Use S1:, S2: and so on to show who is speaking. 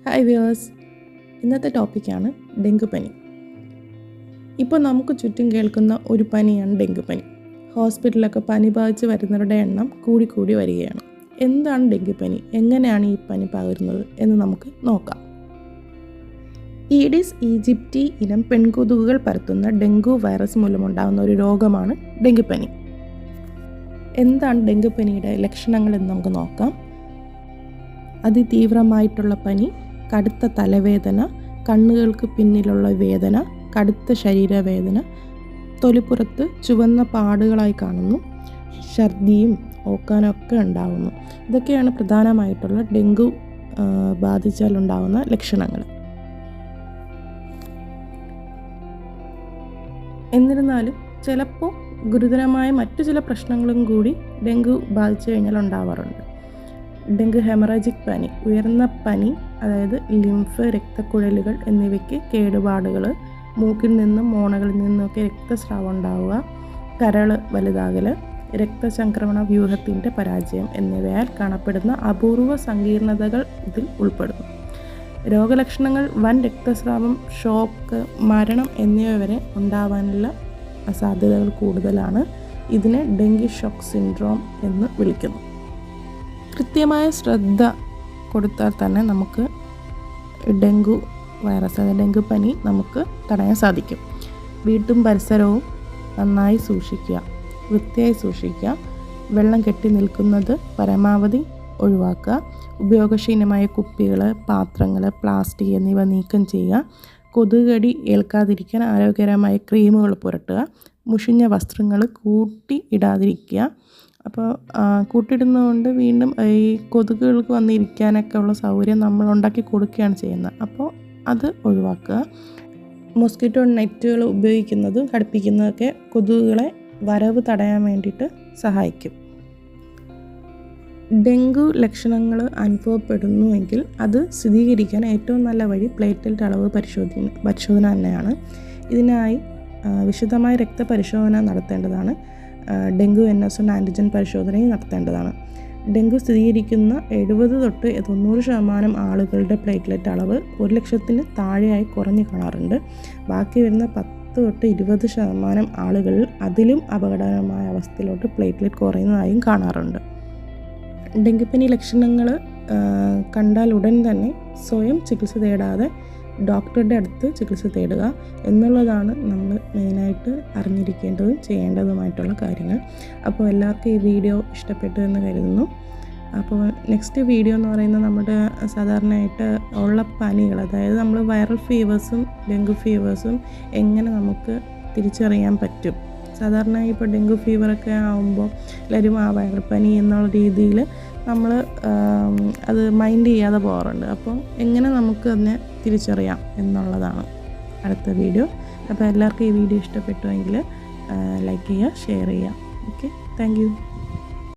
S1: Hi viewers, ഇന്നത്തെ ടോപ്പിക്കാണ് ഡെങ്കുപ്പനി. ഇപ്പോൾ നമുക്ക് ചുറ്റും കേൾക്കുന്ന ഒരു പനിയാണ് ഡെങ്കുപ്പനി. ഹോസ്പിറ്റലിലൊക്കെ പനി ബാധിച്ച് വരുന്നവരുടെ എണ്ണം കൂടി വരികയാണ്. എന്താണ് ഡെങ്കുപ്പനി, എങ്ങനെയാണ് ഈ പനി പകരുന്നത് എന്ന് നമുക്ക് നോക്കാം. ഈഡിസ് ഈജിപ്റ്റി ഇനം പെൺകൊതുകുകൾ പരത്തുന്ന ഡെങ്കു വൈറസ് മൂലമുണ്ടാകുന്ന ഒരു രോഗമാണ് ഡെങ്കുപ്പനി. എന്താണ് ഡെങ്കുപ്പനിയുടെ ലക്ഷണങ്ങൾ എന്ന് നമുക്ക് നോക്കാം. അതിതീവ്രമായിട്ടുള്ള പനി, കടുത്ത തലവേദന, കണ്ണുകൾക്ക് പിന്നിലുള്ള വേദന, കടുത്ത ശരീരവേദന, തൊലിപ്പുറത്ത് ചുവന്ന പാടുകളായി കാണുന്നു, ഛർദിയും ഓക്കാനൊക്കെ ഉണ്ടാകുന്നു. ഇതൊക്കെയാണ് പ്രധാനമായിട്ടുള്ള ഡെങ്കു ബാധിച്ചാലുണ്ടാകുന്ന ലക്ഷണങ്ങൾ. എന്നിരുന്നാലും ചിലപ്പോൾ ഗുരുതരമായ മറ്റു ചില പ്രശ്നങ്ങളും കൂടി ഡെങ്കു ബാധിച്ചു കഴിഞ്ഞാൽ ഉണ്ടാവാറുണ്ട്. ഡെങ്കു ഹെമറാജിക് പനി, ഉയർന്ന പനി, അതായത് ലിംഫ്, രക്തക്കുഴലുകൾ എന്നിവയ്ക്ക് കേടുപാടുകൾ, മൂക്കിൽ നിന്നും മോണകളിൽ നിന്നുമൊക്കെ രക്തസ്രാവം ഉണ്ടാവുക, കരൾ വലുതാകൽ, രക്തചംക്രമണ വ്യൂഹത്തിൻ്റെ പരാജയം എന്നിവയാൽ കാണപ്പെടുന്ന അപൂർവ സങ്കീർണതകൾ ഇതിൽ ഉൾപ്പെടുന്നു. രോഗലക്ഷണങ്ങൾ വൻ രക്തസ്രാവം, ഷോക്ക്, മരണം എന്നിവ വരെ ഉണ്ടാവാനുള്ള സാധ്യതകൾ കൂടുതലാണ്. ഇതിനെ ഡെങ്കി ഷോക്ക് സിൻഡ്രോം എന്ന് വിളിക്കുന്നു. കൃത്യമായ ശ്രദ്ധ കൊടുത്താൽ തന്നെ നമുക്ക് ഡെങ്കു വൈറസ്, അതായത് ഡെങ്കുപ്പനി നമുക്ക് തടയാൻ സാധിക്കും. വീട്ടും പരിസരവും നന്നായി സൂക്ഷിക്കുക, വൃത്തിയായി സൂക്ഷിക്കുക, വെള്ളം കെട്ടി നിൽക്കുന്നത് പരമാവധി ഒഴിവാക്കുക, ഉപയോഗശൂന്യമായ കുപ്പികൾ, പാത്രങ്ങൾ, പ്ലാസ്റ്റിക് എന്നിവ നീക്കം ചെയ്യുക, കൊതുകടി ഏൽക്കാതിരിക്കാൻ ആരോഗ്യകരമായ ക്രീമുകൾ പുരട്ടുക, മുഷിഞ്ഞ വസ്ത്രങ്ങൾ കൂട്ടി ഇടാതിരിക്കുക. അപ്പോൾ കൂട്ടിയിടുന്നതുകൊണ്ട് വീണ്ടും ഈ കൊതുകുകൾക്ക് വന്നിരിക്കാനൊക്കെ ഉള്ള സൗകര്യം നമ്മൾ ഉണ്ടാക്കി കൊടുക്കുകയാണ് ചെയ്യുന്നത്. അപ്പോൾ അത് ഒഴിവാക്കുക. മോസ്കിറ്റോ നെറ്റുകൾ ഉപയോഗിക്കുന്നതും ഘടിപ്പിക്കുന്നതൊക്കെ കൊതുകുകളെ വരവ് തടയാൻ വേണ്ടിയിട്ട് സഹായിക്കും. ഡെങ്കു ലക്ഷണങ്ങൾ അനുഭവപ്പെടുന്നുവെങ്കിൽ അത് സ്ഥിരീകരിക്കാൻ ഏറ്റവും നല്ല വഴി പ്ലേറ്റ്ലെറ്റ് അളവ് പരിശോധന തന്നെയാണ്. ഇതിനായി വിശദമായ രക്തപരിശോധന നടത്തേണ്ടതാണ്. ഡെങ്കു NS1 ആൻറ്റിജൻ പരിശോധനയും നടത്തേണ്ടതാണ്. ഡെങ്കു സ്ഥിരീകരിക്കുന്ന 70 തൊട്ട് 90% ആളുകളുടെ പ്ലേറ്റ്ലെറ്റ് അളവ് 1,00,000 താഴെയായി കുറഞ്ഞു കാണാറുണ്ട്. ബാക്കി വരുന്ന 10 തൊട്ട് 20% ആളുകളിൽ അതിലും അപകടകരമായ അവസ്ഥയിലോട്ട് പ്ലേറ്റ്ലെറ്റ് കുറയുന്നതായും കാണാറുണ്ട്. ഡെങ്കിപ്പനി ലക്ഷണങ്ങൾ കണ്ടാൽ ഉടൻ തന്നെ സ്വയം ചികിത്സ തേടാതെ ഡോക്ടറുടെ അടുത്ത് ചികിത്സ തേടുക എന്നുള്ളതാണ് നമ്മൾ മെയിനായിട്ട് അറിഞ്ഞിരിക്കേണ്ടതും ചെയ്യേണ്ടതുമായിട്ടുള്ള കാര്യങ്ങൾ. അപ്പോൾ എല്ലാവർക്കും ഈ വീഡിയോ ഇഷ്ടപ്പെട്ടു എന്ന് കരുതുന്നു. അപ്പോൾ നെക്സ്റ്റ് വീഡിയോ എന്ന് പറയുന്നത് നമ്മുടെ സാധാരണയായിട്ട് ഉള്ള പനികൾ, അതായത് നമ്മൾ വൈറൽ ഫീവേഴ്സും ഡെങ്കു ഫീവേഴ്സും എങ്ങനെ നമുക്ക് തിരിച്ചറിയാൻ പറ്റും. സാധാരണ ഇപ്പോൾ ഡെങ്കു ഫീവറൊക്കെ ആകുമ്പോൾ എല്ലാവരും വൈറൽ പനി എന്നുള്ള രീതിയിൽ നമ്മൾ അത് മൈൻഡ് ചെയ്യാതെ പോകാറുണ്ട്. അപ്പോൾ എങ്ങനെ നമുക്ക് അതിനെ തിരിച്ചറിയാം എന്നുള്ളതാണ് അടുത്ത വീഡിയോ. അപ്പോൾ എല്ലാവർക്കും ഈ വീഡിയോ ഇഷ്ടപ്പെട്ടുവെങ്കിൽ ലൈക്ക് ചെയ്യുക, ഷെയർ ചെയ്യുക. Okay, thank you.